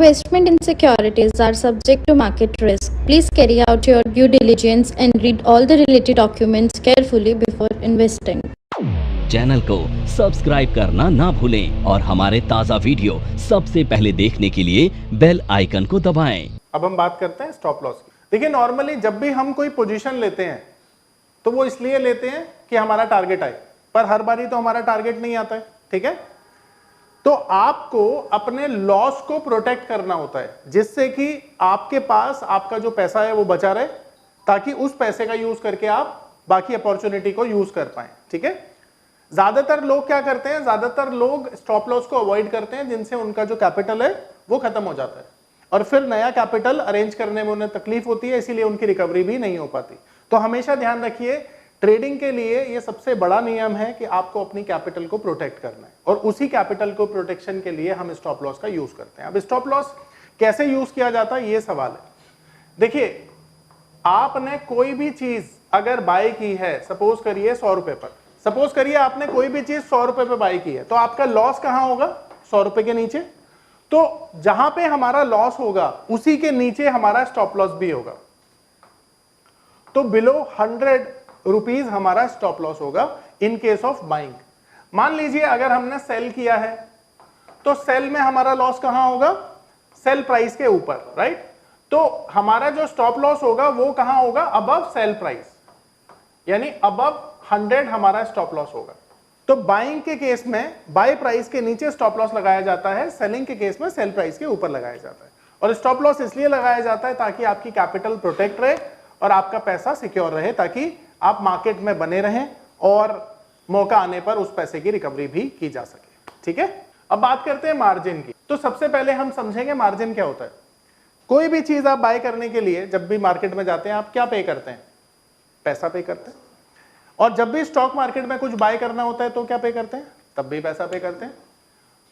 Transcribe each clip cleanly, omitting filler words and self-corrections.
Investment in securities are subject to market risk. Please carry out your due diligence and read all the related documents carefully before investing. Channel को subscribe करना ना भूलें और हमारे ताज़ा video सबसे पहले देखने के लिए बेल आइकन को दबाएं। अब हम बात करते हैं स्टॉप लॉस की। देखिए नॉर्मली जब भी हम कोई पोजीशन लेते हैं तो वो इसलिए लेते हैं कि हमारा टारगेट आए, पर हर बारी तो हमारा टारगेट नहीं आता है, ठीक है। तो आपको अपने लॉस को प्रोटेक्ट करना होता है जिससे कि आपके पास आपका जो पैसा है वो बचा रहे, ताकि उस पैसे का यूज करके आप बाकी अपॉर्चुनिटी को यूज कर पाए, ठीक है। ज्यादातर लोग क्या करते हैं, ज्यादातर लोग स्टॉप लॉस को अवॉइड करते हैं जिनसे उनका जो कैपिटल है वो खत्म हो जाता है और फिर नया कैपिटल अरेंज करने में उन्हें तकलीफ होती है, इसीलिए उनकी रिकवरी भी नहीं हो पाती। तो हमेशा ध्यान रखिए, ट्रेडिंग के लिए ये सबसे बड़ा नियम है कि आपको अपनी कैपिटल को प्रोटेक्ट करना है और उसी कैपिटल को प्रोटेक्शन के लिए हम स्टॉप लॉस का यूज करते हैं। अब स्टॉप लॉस कैसे यूज किया जाता है ये सवाल है। देखिए आपने कोई भी चीज अगर बाय की है, सपोज करिए 100 रुपए पर, सपोज करिए आपने कोई भी चीज 100 रुपए पे बाय की है, तो आपका लॉस कहां होगा, 100 रुपए के नीचे। तो जहां पे हमारा लॉस होगा उसी के नीचे हमारा स्टॉप लॉस भी होगा। तो बिलो 100 रुपीज हमारा स्टॉप लॉस होगा इन केस ऑफ बाइंग। मान लीजिए अगर हमने सेल किया है तो सेल में हमारा लॉस कहां होगा, सेल प्राइस के ऊपर, राइट। तो हमारा जो स्टॉप लॉस होगा वो कहां होगा, अबव सेल प्राइस, यानी अबव 100 हमारा स्टॉप लॉस होगा। तो बाइंग के केस में बाय प्राइस के नीचे स्टॉप लॉस लगाया जाता है, सेलिंग के केस में सेल प्राइस के ऊपर लगाया जाता है। और स्टॉप लॉस इसलिए लगाया जाता है ताकि आपकी कैपिटल प्रोटेक्ट रहे और आपका पैसा सिक्योर रहे, ताकि आप मार्केट में बने रहें और मौका आने पर उस पैसे की रिकवरी भी की जा सके, ठीक है। अब बात करते हैं मार्जिन की। तो सबसे पहले हम समझेंगे मार्जिन क्या होता है। कोई भी चीज आप बाय करने के लिए जब भी मार्केट में जाते हैं आप क्या पे करते हैं, पैसा पे करते हैं। और जब भी स्टॉक मार्केट में कुछ बाय करना होता है तो क्या पे करते हैं, तब भी पैसा पे करते हैं।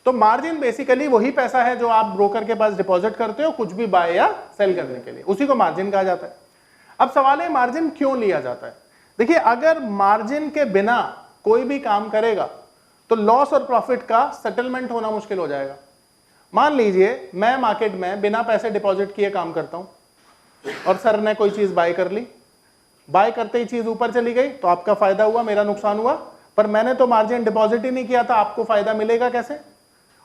तो मार्जिन बेसिकली वही पैसा है जो आप ब्रोकर के पास डिपॉजिट करते हो कुछ भी बाय या सेल करने के लिए, उसी को मार्जिन कहा जाता है। अब सवाल है मार्जिन क्यों लिया जाता है। देखिए अगर मार्जिन के बिना कोई भी काम करेगा तो लॉस और प्रॉफिट का सेटलमेंट होना मुश्किल हो जाएगा। मान लीजिए मैं मार्केट में बिना पैसे डिपॉजिट किए काम करता हूं और सर ने कोई चीज बाय कर ली, बाय करते ही चीज ऊपर चली गई तो आपका फायदा हुआ, मेरा नुकसान हुआ, पर मैंने तो मार्जिन डिपॉजिट ही नहीं किया था, आपको फायदा मिलेगा कैसे।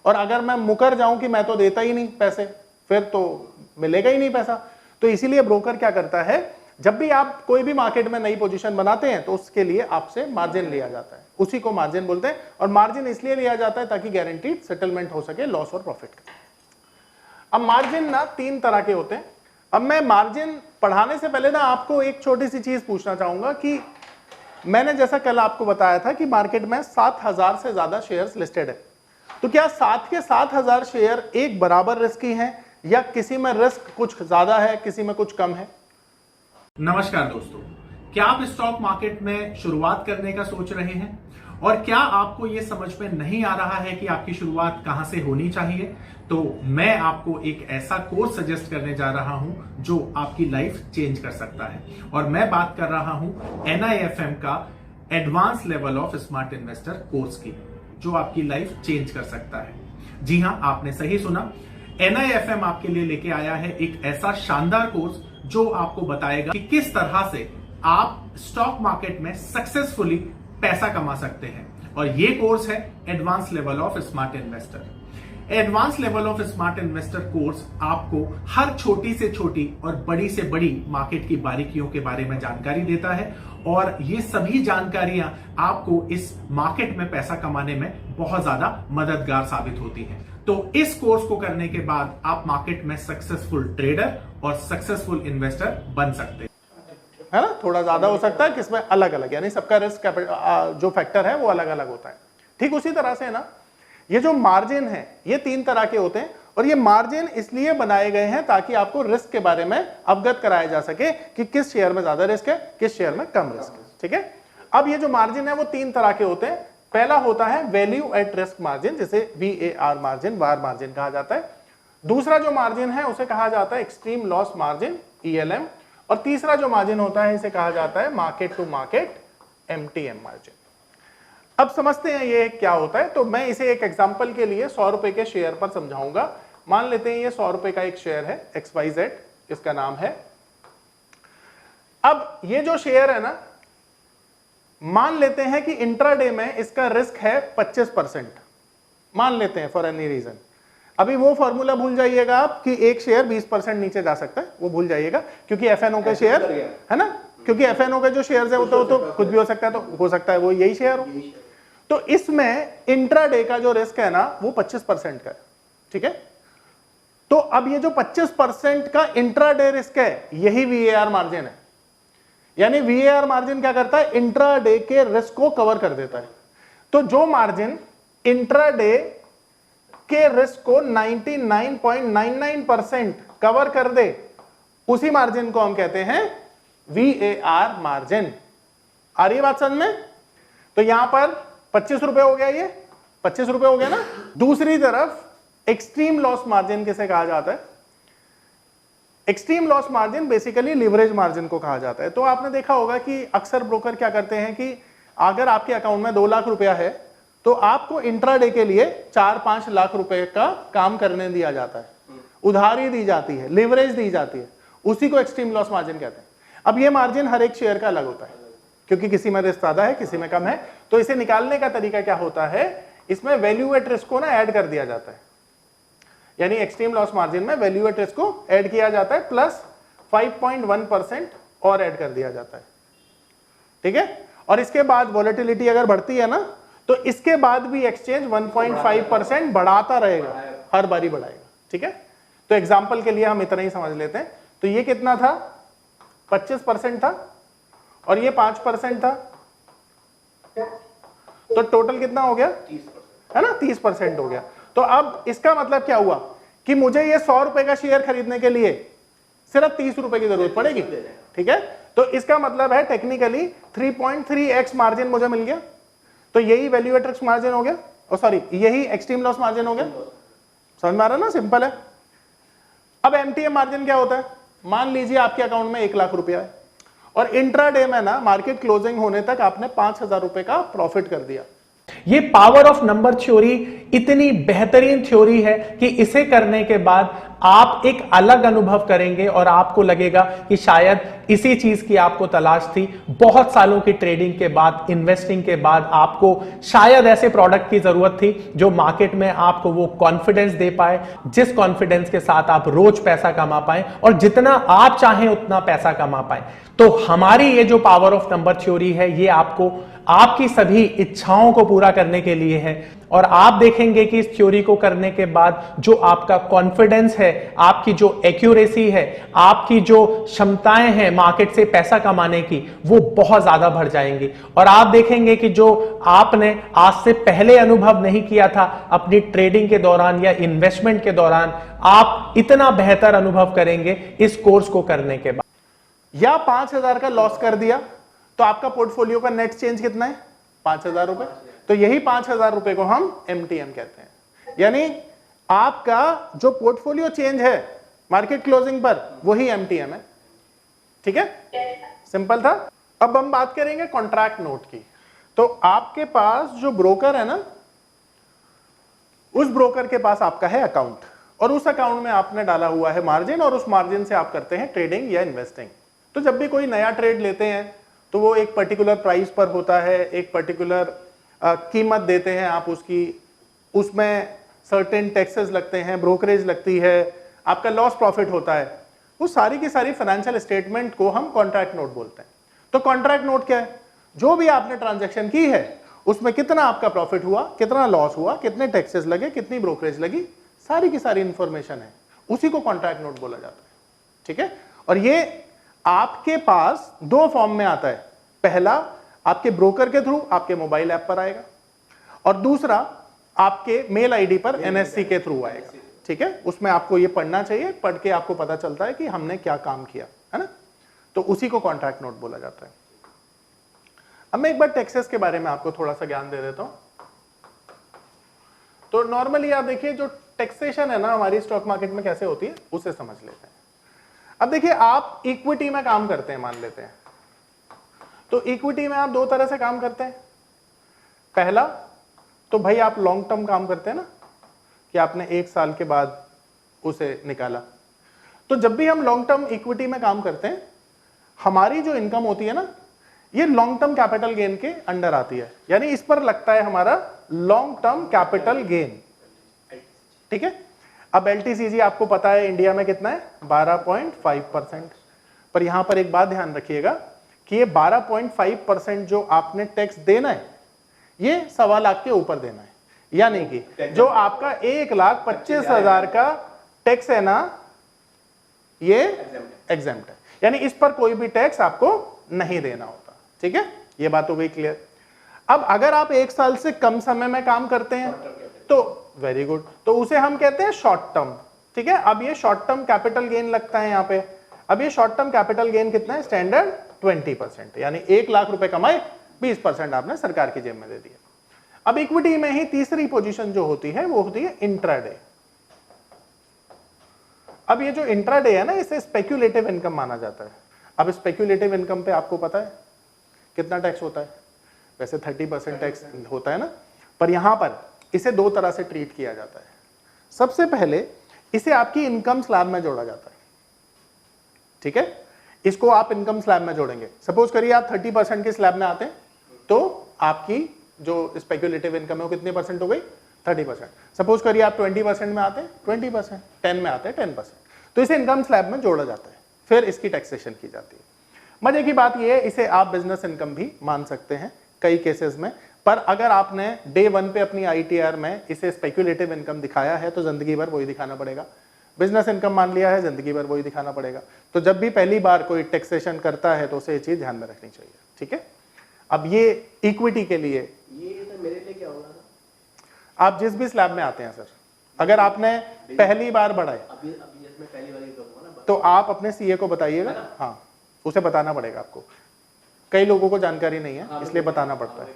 और अगर मैं मुकर जाऊं कि मैं तो देता ही नहीं पैसे, फिर तो मिलेगा ही नहीं पैसा। तो इसीलिए ब्रोकर क्या करता है, जब भी आप कोई भी मार्केट में नई पोजीशन बनाते हैं तो उसके लिए आपसे मार्जिन लिया जाता है, उसी को मार्जिन बोलते हैं। और मार्जिन इसलिए लिया जाता है ताकि गारंटीड सेटलमेंट हो सके लॉस और प्रॉफिट का। अब मार्जिन ना 3 तरह के होते हैं। अब मैं मार्जिन पढ़ाने से पहले ना आपको एक छोटी सी चीज पूछना चाहूंगा कि मैंने जैसा कल आपको बताया था कि मार्केट में 7000 से ज्यादा शेयर्स लिस्टेड है, तो क्या 7 के 7000 शेयर एक बराबर रिस्की हैं या किसी में रिस्क कुछ ज्यादा है किसी में कुछ कम है। नमस्कार दोस्तों, क्या आप स्टॉक मार्केट में शुरुआत करने का सोच रहे हैं और क्या आपको यह समझ में नहीं आ रहा है कि आपकी शुरुआत कहां से होनी चाहिए, तो मैं आपको एक ऐसा कोर्स सजेस्ट करने जा रहा हूं जो आपकी लाइफ चेंज कर सकता है। और मैं बात कर रहा हूं NIFM का advance level of smart investor course की, जो आपकी लाइफ चेंज कर सकता है। जी हां, आपने सही सुना, NIFM आपके लिए लेके आया है एक ऐसा शानदार कोर्स जो आपको बताएगा कि किस तरह से आप स्टॉक मार्केट में सक्सेसफुली पैसा कमा सकते हैं। और ये कोर्स है advance level of smart investor. Advance level of smart investor course आपको हर छोटी से छोटी और बड़ी से बड़ी मार्केट की बारीकियों के बारे में जानकारी देता है और ये सभी जानकारियां आपको इस मार्केट में पैसा कमाने में बहुत ज्यादा मददगार साबित होती हैं। तो इस कोर्स को करने के बाद आप मार्केट में सक्सेसफुल ट्रेडर और सक्सेसफुल इन्वेस्टर बन सकते हैं, है ना। थोड़ा ज्यादा हो सकता है कि इसमें अलग अलग, यानी सबका रिस्क जो फैक्टर है वो अलग अलग होता है। ठीक उसी तरह से ना ये जो मार्जिन है ये 3 तरह के होते हैं और ये मार्जिन इसलिए बनाए गए हैं ताकि आपको रिस्क के बारे में अवगत कराया जा सके कि किस शेयर में ज्यादा रिस्क है, किस शेयर में कम रिस्क है, ठीक है। अब ये जो मार्जिन है वो 3 तरह के होते हैं। पहला होता है वैल्यू एट रिस्क मार्जिन, जिसे VAR मार्जिन, वार मार्जिन कहा जाता है। दूसरा जो मार्जिन है उसे कहा जाता है एक्सट्रीम लॉस मार्जिन, ELM। और तीसरा जो मार्जिन होता है इसे कहा जाता है market to market, MTM margin. अब समझते हैं ये क्या होता है। तो मैं इसे एक एग्जांपल के लिए 100 रुपए के शेयर पर समझाऊंगा। मान लेते हैं ये 100 रुपए का एक शेयर है XYZ, इसका नाम है। अब ये जो शेयर है ना, मान लेते हैं कि इंट्राडे में इसका रिस्क है 25%, मान लेते हैं फॉर एनी रीजन। अभी वो फॉर्मूला भूल जाइएगा आप कि एक शेयर 20% नीचे जा सकता है, वो भूल जाइएगा, क्योंकि FNO के शेयर है ना, क्योंकि FNO के जो शेयर्स है वो तो कुछ भी हो सकता है, तो हो सकता है वो यही शेयर हो। तो इसमें इंट्राडे का जो रिस्क है ना वो 25% का है, ठीक है। तो अब ये जो 25% का इंट्राडे रिस्क है, यही VAR मार्जिन है। यानी VAR मार्जिन क्या करता है, इंट्राडे के रिस्क को कवर कर देता है। तो जो मार्जिन इंट्राडे के रिस्क को 99.99% कवर कर दे, उसी मार्जिन को हम कहते हैं VAR मार्जिन। आ रही है बात समझ में? तो यहां पर 25 रुपए हो गया, ये 25 रुपए हो गया ना। दूसरी तरफ एक्सट्रीम लॉस मार्जिन किसे कहा जाता है? Extreme loss margin basically leverage margin को कहा जाता है। तो आपने देखा होगा कि अक्सर ब्रोकर क्या करते हैं कि अगर आपके अकाउंट में 2 लाख रुपया है तो आपको इंट्राडे के लिए 4-5 लाख रुपए का काम करने दिया जाता है, उधारी दी जाती है, लिवरेज दी जाती है, उसी को एक्सट्रीम लॉस मार्जिन कहते हैं। अब ये मार्जिन हर एक शेयर का अलग होता है, क्योंकि किसी में रिस्क ज्यादा है, किसी में कम है। तो इसे निकालने का तरीका क्या होता है, इसमें वैल्यू एट रिस्क को ना ऐड कर दिया जाता है। यानी एक्सट्रीम लॉस मार्जिन में वैल्यू एट रिस्क को ऐड किया जाता है, प्लस 5.1% और ऐड कर दिया जाता है, ठीक है। और इसके बाद वॉलेटिलिटी अगर बढ़ती है ना, तो इसके बाद भी एक्सचेंज 1.5% बढ़ाता रहेगा, हर बारी बढ़ाएगा, ठीक है। तो एग्जांपल के लिए हम इतना ही समझ लेते हैं। तो ये कितना था, 25% था, और ये 5% था, तो टोटल कितना हो गया, है ना, 30% हो गया। तो अब इसका मतलब क्या हुआ कि मुझे ये 100 रुपए का शेयर खरीदने के लिए सिर्फ 30 रुपए की जरूरत पड़ेगी, ठीक है। तो इसका मतलब है टेक्निकली 3.3x मार्जिन मुझे मिल गया। तो यही वैल्यू एट रिस्क मार्जिन हो गया, और सॉरी यही एक्सट्रीम लॉस मार्जिन हो गया। समझ में आ रहा ना, सिंपल है। अब MTM मार्जिन क्या होता है, मान लीजिए आपके अकाउंट में 1 लाख रुपया है और इंट्राडे में ना मार्केट क्लोजिंग होने तक आपने 5,000 रुपए का प्रॉफिट कर दिया। ये पावर ऑफ नंबर थ्योरी इतनी बेहतरीन थ्योरी है कि इसे करने के बाद आप एक अलग अनुभव करेंगे और आपको लगेगा कि शायद इसी चीज की आपको तलाश थी। बहुत सालों की ट्रेडिंग के बाद, इन्वेस्टिंग के बाद आपको शायद ऐसे प्रोडक्ट की जरूरत थी जो मार्केट में आपको वो कॉन्फिडेंस दे पाए, जिस कॉन्फिडेंस के साथ आप रोज पैसा कमा पाए और जितना आप चाहें उतना पैसा कमा पाए। तो हमारी ये जो पावर ऑफ नंबर थ्योरी है, ये आपको आपकी सभी इच्छाओं को पूरा करने के लिए है। और आप देखेंगे कि इस थ्योरी को करने के बाद जो आपका कॉन्फिडेंस है, आपकी जो एक्यूरेसी है, आपकी जो क्षमताएं हैं मार्केट से पैसा कमाने की, वो बहुत ज्यादा बढ़ जाएंगी। और आप देखेंगे कि जो आपने आज से पहले अनुभव नहीं किया था अपनी ट्रेडिंग के दौरान या इन्वेस्टमेंट के दौरान, आप इतना बेहतर अनुभव करेंगे इस कोर्स को करने के बाद। या 5,000 का लॉस कर दिया तो आपका पोर्टफोलियो का नेट चेंज कितना है, 5,000 रुपए। तो यही 5,000 रुपए को हम MTM कहते हैं। यानी आपका जो पोर्टफोलियो चेंज है मार्केट क्लोजिंग पर, वही MTM है, ठीक है। सिंपल था। अब हम बात करेंगे कॉन्ट्रैक्ट नोट की। तो आपके पास जो ब्रोकर है ना, उस ब्रोकर के पास आपका है अकाउंट, और उस अकाउंट में आपने डाला हुआ है मार्जिन, और उस मार्जिन से आप करते हैं ट्रेडिंग या इन्वेस्टिंग। तो जब भी कोई नया ट्रेड लेते हैं तो वो एक पर्टिकुलर प्राइस पर होता है, एक पर्टिकुलर कीमत देते हैं आप उसकी, उसमें सर्टेन टैक्सेस लगते हैं, ब्रोकरेज लगती है, आपका लॉस प्रॉफिट होता है। वो सारी की सारी फाइनेंशियल स्टेटमेंट को हम कॉन्ट्रैक्ट नोट बोलते हैं। तो कॉन्ट्रैक्ट नोट क्या है, जो भी आपने ट्रांजैक्शन की है उसमें कितना आपका प्रॉफिट हुआ, कितना लॉस हुआ, कितने टैक्सेस लगे, कितनी ब्रोकरेज लगी, सारी की सारी इंफॉर्मेशन है, उसी को कॉन्ट्रैक्ट नोट बोला जाता है, ठीक है। और ये आपके पास 2 फॉर्म में आता है। पहला आपके ब्रोकर के थ्रू आपके मोबाइल ऐप पर आएगा, और दूसरा आपके मेल आईडी पर NSE के थ्रू आएगा, ठीक है। उसमें आपको ये पढ़ना चाहिए, पढ़ के आपको पता चलता है कि हमने क्या काम किया, है ना। तो उसी को कॉन्ट्रैक्ट नोट बोला जाता है। अब मैं एक बार टैक्सेस के बारे में आपको थोड़ा सा ज्ञान दे देता हूं। तो नॉर्मली आप देखिए जो टैक्सेशन है ना हमारी स्टॉक मार्केट में कैसे होती है, उसे समझ लेते हैं। अब देखिए आप इक्विटी में काम करते हैं, मान लेते हैं। तो इक्विटी में आप 2 तरह से काम करते हैं। पहला तो भाई आप लॉन्ग टर्म काम करते हैं ना, कि आपने 1 साल के बाद उसे निकाला। तो जब भी हम लॉन्ग टर्म इक्विटी में काम करते हैं, हमारी जो इनकम होती है ना, ये लॉन्ग टर्म कैपिटल गेन के अंडर आती है, यानी इस पर लगता है हमारा लॉन्ग टर्म कैपिटल गेन। ठीक है। अब एलटीसीजी आपको पता है इंडिया में कितना है, 12.5%। पर यहां पर एक बात ध्यान रखिएगा कि ये 12.5% जो आपने टैक्स देना है, ये 1.25 लाख के ऊपर देना है, यानी कि जो आपका 1,25,000 का टैक्स है ना, ये एग्जेम्प्ट है, यानी इस पर कोई भी टैक्स आपको नहीं देना होता। ठीक है, ये बात हो गई क्लियर। अब अगर आप 1 साल से कम समय में काम करते हैं तो वेरी गुड, तो उसे हम कहते हैं शॉर्ट टर्म। ठीक है, अब ये शॉर्ट टर्म कैपिटल गेन लगता है यहाँ पे। अब ये शॉर्ट टर्म कैपिटल गेन कितना है, स्टैंडर्ड 20%, यानी 1 लाख रुपए कमाए, 20% आपने सरकार की जेब में दे दिया। अब इक्विटी में ही तीसरी पोजीशन जो होती है वो होती है इंट्राडे। अब ये जो इंट्राडे है ना, इसे स्पेक्यूलेटिव इनकम माना जाता है। अब स्पेक्यूलेटिव इनकम पे आपको पता है कितना टैक्स होता है, वैसे 30% टैक्स होता है ना, पर यहां पर इसे 2 तरह से ट्रीट किया जाता है। सबसे पहले इसे आपकी इनकम स्लैब में जोड़ा जाता है। ठीक है, इसको आप इनकम स्लैब में जोड़ेंगे। सपोज करिए आप 30% के स्लैब में आते हैं, तो आपकी जो स्पेक्यूलेटिव इनकम है वो कितने परसेंट हो गई, 30%। सपोज करिए आप 20% में आते हैं, 20%, 10 में आते हैं 10%, तो इसे इनकम स्लैब में जोड़ा जाता है, फिर इसकी टैक्सेशन की जाती है। मजे की बात यह है, इसे आप बिजनेस इनकम भी मान सकते हैं कई केसेस में, पर अगर आपने डे 1 पे अपनी आईटीआर में इसे स्पेक्यूलेटिव इनकम दिखाया है तो जिंदगी भर वही दिखाना पड़ेगा। बिजनेस इनकम मान लिया है, जिंदगी भर वही दिखाना पड़ेगा। तो जब भी पहली बार कोई टैक्सेशन करता है तो उसे ये चीज ध्यान में रखनी चाहिए। ठीक है, अब ये इक्विटी के लिए, ये तो मेरे लिए क्या होगा, आप जिस भी स्लैब में आते हैं सर, अगर आपने पहली बार बढ़ाए अभी इसमें पहली बार करूंगा ना, तो आप अपने सीए को बताइएगा। हाँ, उसे बताना पड़ेगा आपको, कई लोगों को जानकारी नहीं है इसलिए बताना पड़ता है।